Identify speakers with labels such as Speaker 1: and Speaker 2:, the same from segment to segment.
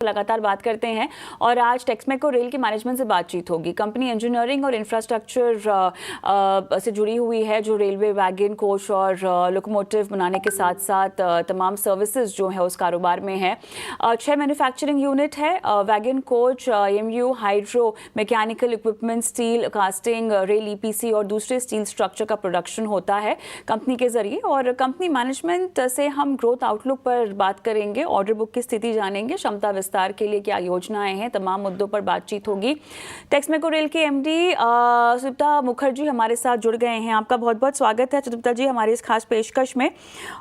Speaker 1: लगातार बात करते हैं और आज टेक्समेको रेल की मैनेजमेंट से बातचीत होगी। कंपनी इंजीनियरिंग और इंफ्रास्ट्रक्चर से जुड़ी हुई है, जो रेलवे वैगन कोच और लोकोमोटिव बनाने के साथ साथ तमाम सर्विसेज जो है उस कारोबार में है। 6 मैन्युफैक्चरिंग यूनिट है, wagon coach, MU, hydro, mechanical equipment, steel casting, rail EPC और दूसरे स्टील स्ट्रक्चर का प्रोडक्शन होता है कंपनी के जरिए। और कंपनी मैनेजमेंट से हम ग्रोथ आउटलुक पर बात करेंगे, ऑर्डर बुक की स्थिति जानेंगे, क्षमता विस्तार के लिए क्या योजनाएं हैं, तमाम मुद्दों पर बातचीत होगी। टेक्समेको रेल के एमडी सुदीप्ता मुखर्जी हमारे साथ जुड़ गए हैं। आपका बहुत बहुत स्वागत है सुदीप्ता जी हमारी इस खास पेशकश में।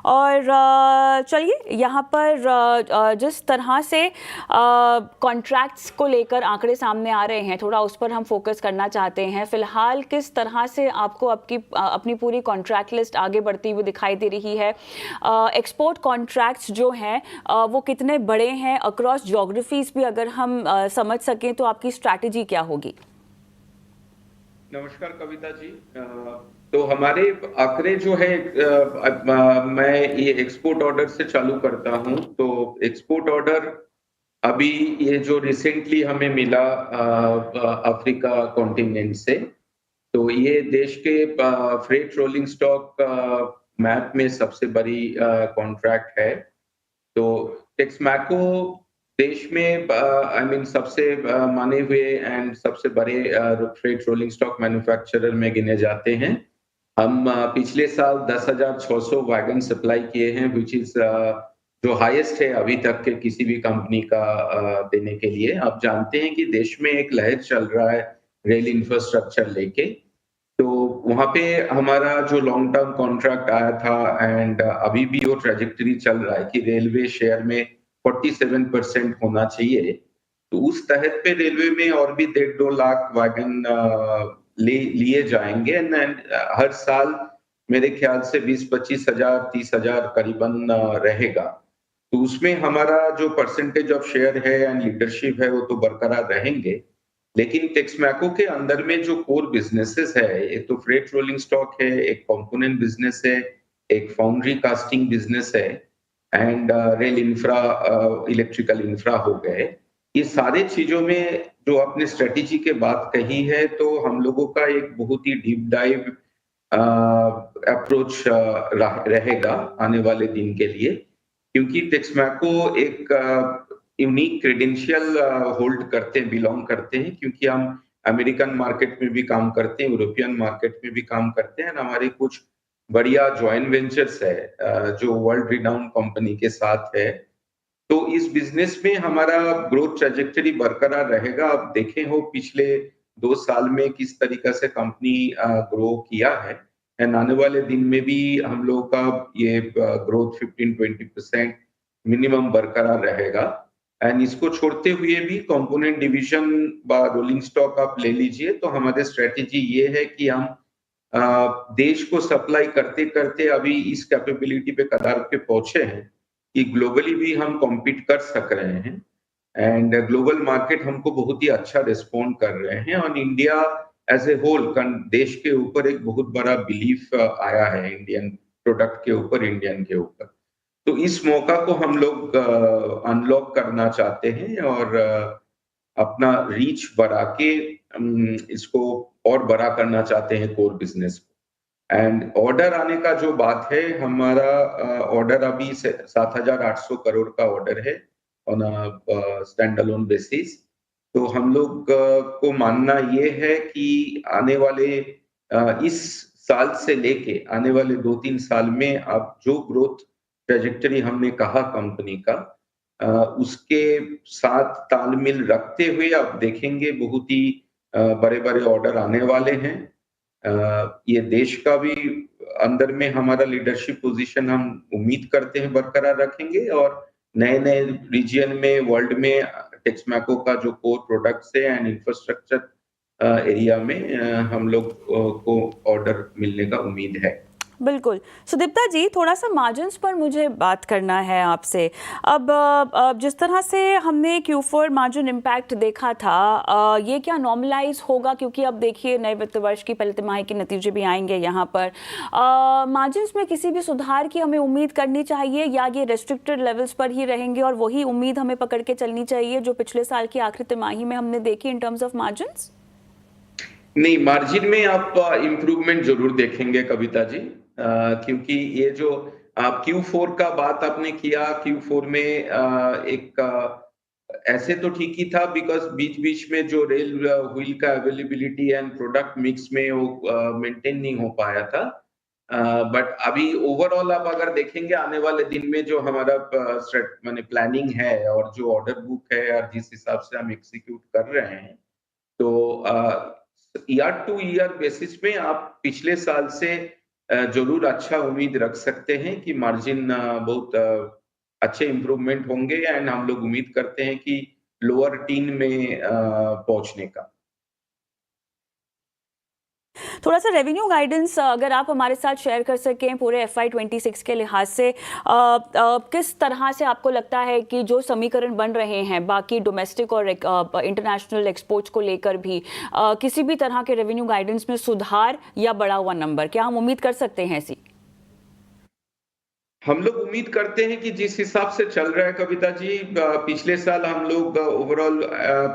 Speaker 1: और चलिए, यहाँ पर जिस तरह से कॉन्ट्रैक्ट्स को लेकर आंकड़े सामने आ रहे हैं, थोड़ा उस पर हम फोकस करना चाहते हैं। फिलहाल किस तरह से आपको अपनी पूरी कॉन्ट्रैक्ट लिस्ट आगे बढ़ती हुई दिखाई दे रही है? एक्सपोर्ट कॉन्ट्रैक्ट्स जो हैं वो कितने बड़े हैं? अक्रॉस ज्योग्राफीज भी अगर हम समझ सकें तो आपकी स्ट्रैटेजी क्या होगी?
Speaker 2: नमस्कार कविता जी। तो हमारे आंकड़े जो है, मैं ये एक्सपोर्ट ऑर्डर से चालू करता हूं। तो एक्सपोर्ट ऑर्डर अभी ये जो रिसेंटली हमें मिला अफ्रीका कॉन्टिनेंट से, तो ये देश के फ्रेट रोलिंग स्टॉक मैप में सबसे बड़ी कॉन्ट्रैक्ट है। तो टेक्समैको देश में सबसे माने हुए एंड सबसे बड़े फ्रेट रोलिंग स्टॉक मैन्युफैक्चरर में गिने जाते हैं। हम पिछले साल 10,600 वैगन सप्लाई किए हैं, विच इज जो हाईएस्ट है अभी तक के किसी भी कंपनी का देने के लिए। आप जानते हैं कि देश में एक लहर चल रहा है रेल इंफ्रास्ट्रक्चर लेके, तो वहां पे हमारा जो लॉन्ग टर्म कॉन्ट्रैक्ट आया था एंड अभी भी वो ट्रेजेक्टरी चल रहा है कि रेलवे शेयर में 47% होना चाहिए। तो उस तहत पे रेलवे में और भी 1.5-2 लाख वैगन लिए जाएंगे एंड हर साल मेरे ख्याल से 20-25 हजार 30 हजार करीबन रहेगा। तो उसमें हमारा जो परसेंटेज ऑफ शेयर है एंड लीडरशिप है वो तो बरकरार रहेंगे। लेकिन टेक्समैको के अंदर में जो कोर बिजनेसेस है, एक तो फ्रेट रोलिंग स्टॉक है, एक कंपोनेंट बिजनेस है, एक फाउंड्री कास्टिंग बिजनेस है and rail infra, electrical infra हो गए। ये सारे चीजों में जो आपने स्ट्रेटेजी के बात कही है, तो हम लोगों का एक बहुत ही डीप डाइव अप्रोच रहेगा आने वाले दिन के लिए, क्योंकि टेक्समैको एक यूनिक क्रेडेंशियल होल्ड करते हैं, बिलोंग करते हैं, क्योंकि हम अमेरिकन मार्केट में भी काम करते हैं, यूरोपियन मार्केट में भी काम करते हैं। हमारे कुछ बढ़िया ज्वाइंट वेंचर्स है जो वर्ल्ड रिनाउंड कंपनी के साथ है। तो इस बिजनेस में हमारा ग्रोथ ट्रेजेक्टरी बरकरार रहेगा। आप देखें हो पिछले 2 साल में किस तरीके से कंपनी ग्रो किया है एंड आने वाले दिन में भी हम लोगों का ये ग्रोथ 15-20% मिनिमम बरकरार रहेगा। एंड इसको छोड़ते हुए भी कंपोनेंट डिवीजन व रोलिंग स्टॉक आप ले लीजिए, तो हमारे स्ट्रेटेजी ये है कि हम देश को सप्लाई करते करते अभी इस कैपेबिलिटी पे कगार पे पहुंचे हैं कि ग्लोबली भी हम कॉम्पीट कर सक रहे हैं एंड ग्लोबल मार्केट हमको बहुत ही अच्छा रिस्पॉन्ड कर रहे हैं। और इंडिया एज ए होल देश के ऊपर एक बहुत बड़ा बिलीफ आया है इंडियन प्रोडक्ट के ऊपर, इंडियन के ऊपर। तो इस मौका को हम लोग अनलॉक करना चाहते हैं और अपना रीच बढ़ा के इसको और बड़ा करना चाहते हैं कोर बिजनेस को। एंड ऑर्डर आने का जो बात है, हमारा ऑर्डर अभी 7,800 करोड़ का ऑर्डर है ऑन स्टैंड अलोन बेसिस। तो हम लोग को मानना ये है कि आने वाले इस साल से लेके आने वाले 2-3 साल में अब जो ग्रोथ ट्रेजेक्टरी हमने कहा कंपनी का, उसके साथ तालमेल रखते हुए आप देखेंगे बहुत ही बड़े-बड़े ऑर्डर आने वाले हैं। ये देश का भी अंदर में हमारा लीडरशिप पोजीशन हम उम्मीद करते हैं बरकरार रखेंगे और नए-नए रीजन में, वर्ल्ड में टेक्समैको का जो कोर प्रोडक्ट्स है एंड इंफ्रास्ट्रक्चर एरिया में हम लोग को ऑर्डर मिलने का उम्मीद है।
Speaker 1: बिल्कुल। सुदीप्ता जी, थोड़ा-सा मार्जिन्स पर मुझे बात करना है आपसे। अब जिस तरह से हमने Q4 मार्जिन इम्पैक्ट देखा था, ये क्या नॉर्मलाइज़ होगा? क्योंकि अब देखिए नए वित्त वर्ष की पहली तिमाही के नतीजे भी आएँगे यहाँ पर। मार्जिन्स में किसी भी सुधार की हमें उम्मीद करनी चाहिए या ये रेस्ट्रिक्टेड लेवल्स पर ही रहेंगे और वही उम्मीद हमें पकड़ के चलनी चाहिए जो पिछले साल की आखिरी तिमाही में हमने देखी इन टर्म्स ऑफ मार्जिन्स?
Speaker 2: नहीं, मार्जिन में आप इम्प्रूवमेंट जरूर देखेंगे कविता जी, क्योंकि ये जो आप Q4 का बात आपने किया, Q4 में एक ऐसे तो ठीक ही था बिकॉज बीच-बीच में जो रेल व्हील का अवेलेबिलिटी एंड प्रोडक्ट मिक्स में वो मेंटेन नहीं हो पाया था। बट अभी ओवरऑल आप अगर देखेंगे आने वाले दिन में जो हमारा माने प्लानिंग है और जो ऑर्डर बुक है और जिस हिसाब से हम एग्जीक्यूट कर रहे हैं, तो ईयर टू ईयर बेसिस में आप पिछले साल से जरूर अच्छा उम्मीद रख सकते हैं कि मार्जिन बहुत अच्छे इम्प्रूवमेंट होंगे एंड हम लोग उम्मीद करते हैं कि लोअर टीन में पहुंचने का।
Speaker 1: थोड़ा-सा रेवेन्यू गाइडेंस अगर आप हमारे साथ शेयर कर सकें पूरे FY26 के लिहाज से, किस तरह से आपको लगता है कि जो समीकरण बन रहे हैं बाकी डोमेस्टिक और इंटरनेशनल एक्सपोर्ट्स को लेकर भी, किसी भी तरह के रेवेन्यू गाइडेंस में सुधार या बढ़ा हुआ नंबर, क्या हम उम्मीद कर सकते हैं ऐसी?
Speaker 2: हम लोग उम्मीद करते हैं कि जिस हिसाब से चल रहा है कविता जी, पिछले साल हम लोग ओवरऑल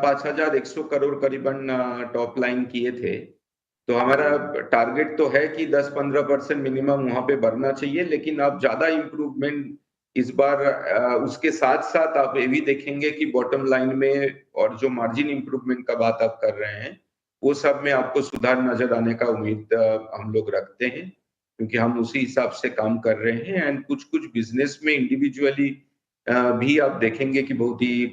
Speaker 2: 5,100 करोड़ करीबन टॉप लाइन किए थे। तो हमारा टारगेट तो है कि 10-15% मिनिमम वहां पे बढ़ना चाहिए, लेकिन आप ज्यादा इम्प्रूवमेंट इस बार उसके साथ साथ आप ये भी देखेंगे कि बॉटम लाइन में और जो मार्जिन इम्प्रूवमेंट का बात आप कर रहे हैं, वो सब में आपको सुधार नजर आने का उम्मीद हम लोग रखते हैं, क्योंकि हम उसी हिसाब से काम कर रहे हैं एंड कुछ कुछ बिजनेस में इंडिविजुअली भी आप देखेंगे कि बहुत ही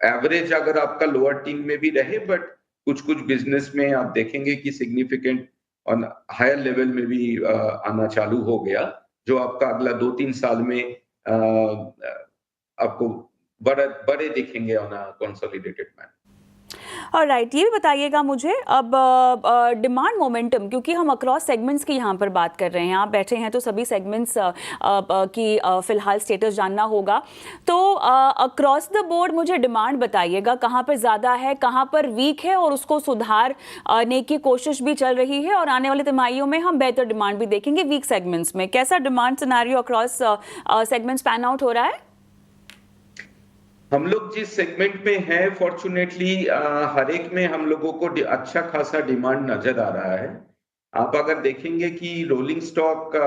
Speaker 2: एवरेज अगर आपका लोअर टीम में भी रहे, बट कुछ कुछ बिजनेस में आप देखेंगे कि सिग्निफिकेंट ऑन हायर लेवल में भी आना चालू हो गया, जो आपका अगला 2-3 साल में आपको बड़े बड़े दिखेंगे on a consolidated manner.
Speaker 1: Alright, ये भी बताइएगा मुझे अब डिमांड मोमेंटम, क्योंकि हम अक्रॉस सेगमेंट्स की यहाँ पर बात कर रहे हैं, आप बैठे हैं तो सभी सेगमेंट्स की फिलहाल स्टेटस जानना होगा। तो अक्रॉस द बोर्ड मुझे डिमांड बताइएगा, कहाँ पर ज़्यादा है, कहाँ पर वीक है और उसको सुधारने की कोशिश भी चल रही है, और आने वाली तिमाहियों में हम बेहतर डिमांड भी देखेंगे वीक सेगमेंट्स में। कैसा demand scenario across segments pan out हो रहा है?
Speaker 2: हम लोग जिस सेगमेंट में हैं, फॉर्चुनेटली हर एक में हम लोगों को अच्छा खासा डिमांड नजर आ रहा है। आप अगर देखेंगे कि रोलिंग स्टॉक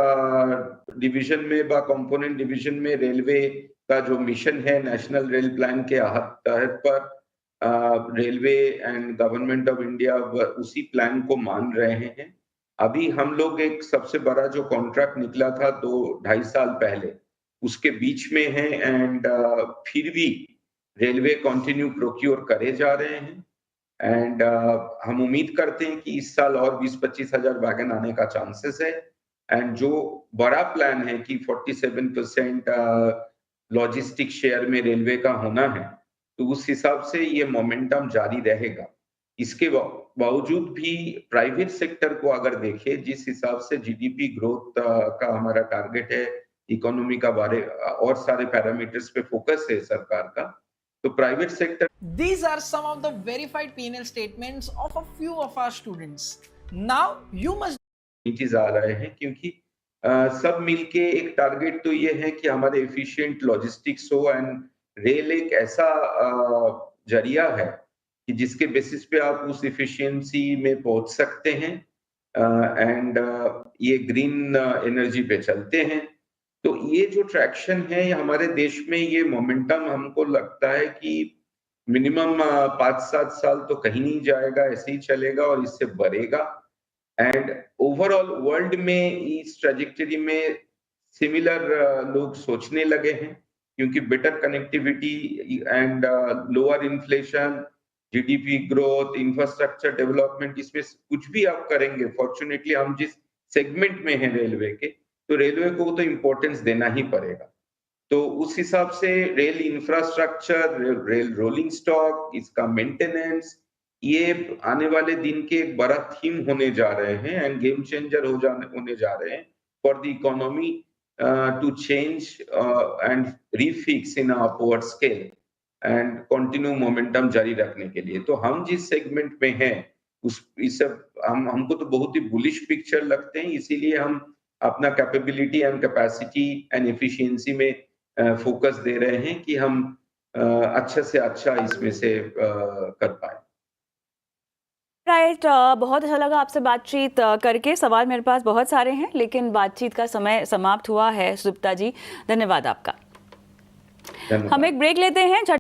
Speaker 2: डिवीजन में व कंपोनेंट डिवीजन में रेलवे का जो मिशन है नेशनल रेल प्लान के तहत पर railway and government of India उसी प्लान को मान रहे हैं। अभी हम लोग एक सबसे बड़ा जो कॉन्ट्रैक्ट निकला था 2-2.5 साल पहले, उसके बीच में है एंड फिर भी रेलवे कंटिन्यू प्रोक्योर करे जा रहे हैं एंड हम उम्मीद करते हैं कि इस साल और 20-25 हजार वैगन आने का चांसेस है एंड जो बड़ा प्लान है कि 47% लॉजिस्टिक शेयर में रेलवे का होना है, तो उस हिसाब से ये मोमेंटम जारी रहेगा। इसके बावजूद भी प्राइवेट सेक्टर को अगर देखें, जिस हिसाब से जीडीपी ग्रोथ का हमारा टारगेट है, इकोनॉमी का बारे और सारे पैरामीटर्स पे फोकस है सरकार का, तो private sector
Speaker 3: These are some of the verified P&L statements of a few of our students. Now you must
Speaker 2: चीज आ रहे हैं, क्योंकि सब मिलके एक टारगेट तो ये है कि हमारे एफिशिएंट लॉजिस्टिक्स हो एंड रेल एक ऐसा जरिया है कि जिसके बेसिस पे आप उस एफिशिएंसी में पहुंच सकते हैं एंड ये ग्रीन एनर्जी पे चलते हैं। तो ये जो ट्रैक्शन है हमारे देश में, ये मोमेंटम हमको लगता है कि मिनिमम 5-7 साल तो कहीं नहीं जाएगा, ऐसे ही चलेगा और इससे बढ़ेगा एंड ओवरऑल वर्ल्ड में इस ट्रेजेक्टरी में सिमिलर लोग सोचने लगे हैं, क्योंकि better connectivity and lower inflation, GDP growth, infrastructure development, इसमें कुछ भी आप करेंगे, फॉर्चुनेटली हम जिस सेगमेंट में हैं रेलवे के, तो रेलवे को तो इम्पोर्टेंस देना ही पड़ेगा। तो उस हिसाब से rail infrastructure, rail rolling stock, इसका मेंटेनेंस ये आने वाले दिन के एक बड़ा थीम होने जा रहे हैं एंड गेम चेंजर होने जा रहे हैं for the economy to change and refix in upward scale and continue momentum जारी रखने के लिए। तो हम जिस सेगमेंट में हैं उस इस हमको तो बहुत ही बुलिश पिक्चर लगते हैं, इसीलिए हम अपना capability and capacity and efficiency में फोकस दे रहे हैं कि हम अच्छे से अच्छा इसमें से कर पाए।
Speaker 1: राइट बहुत अच्छा लगा आपसे बातचीत करके। सवाल मेरे पास बहुत सारे हैं लेकिन बातचीत का समय समाप्त हुआ है। सुदीप्ता जी धन्यवाद आपका।
Speaker 2: धन्यवाद।
Speaker 1: हम एक ब्रेक लेते हैं।